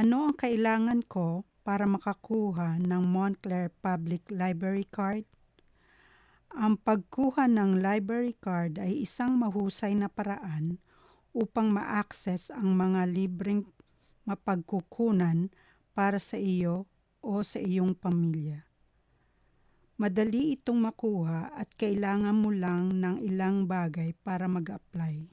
Ano ang kailangan ko para makakuha ng Montclair Public Library Card? Ang pagkuha ng library card ay isang mahusay na paraan upang ma-access ang mga libreng mapagkukunan para sa iyo o sa iyong pamilya. Madali itong makuha at kailangan mo lang ng ilang bagay para mag-apply.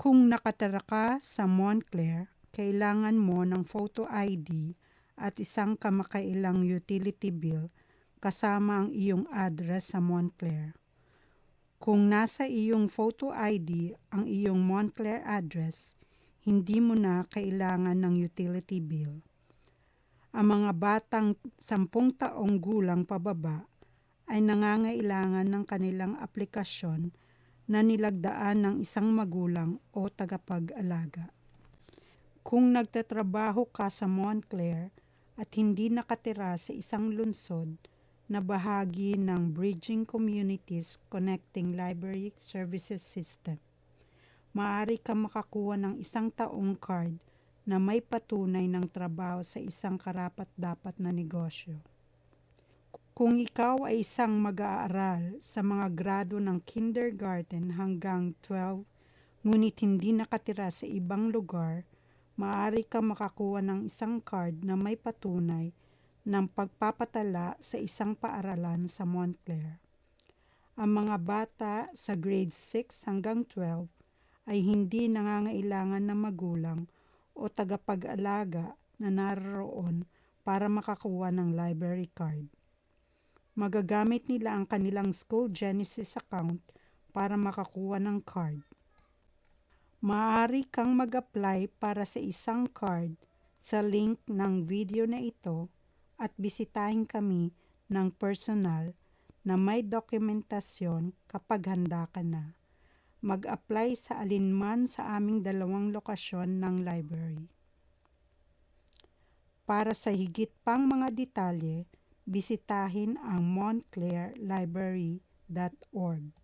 Kung nakatira ka sa Montclair, kailangan mo ng photo ID at isang kamakailang utility bill kasama ang iyong address sa Montclair. Kung nasa iyong photo ID ang iyong Montclair address, hindi mo na kailangan ng utility bill. Ang mga batang 10 taong gulang pababa ay nangangailangan ng kanilang aplikasyon na nilagdaan ng isang magulang o tagapag-alaga. Kung nagtatrabaho ka sa Montclair at hindi nakatira sa isang lungsod na bahagi ng Bridging Communities Connecting Library Services System, maaari ka makakuha ng isang taong card na may patunay ng trabaho sa isang karapat-dapat na negosyo. Kung ikaw ay isang mag-aaral sa mga grado ng kindergarten hanggang 12, ngunit hindi nakatira sa ibang lugar, maaari ka makakuha ng isang card na may patunay ng pagpapatala sa isang paaralan sa Montclair. Ang mga bata sa grade 6 hanggang 12 ay hindi nangangailangan ng magulang o tagapag-alaga na naroon para makakuha ng library card. Magagamit nila ang kanilang School Genesis account para makakuha ng card. Maaari kang mag-apply para sa isang card sa link ng video na ito at bisitahin kami ng personal na may dokumentasyon kapag handa ka na. Mag-apply sa alinman sa aming 2 lokasyon ng library. Para sa higit pang mga detalye, bisitahin ang montclairlibrary.org.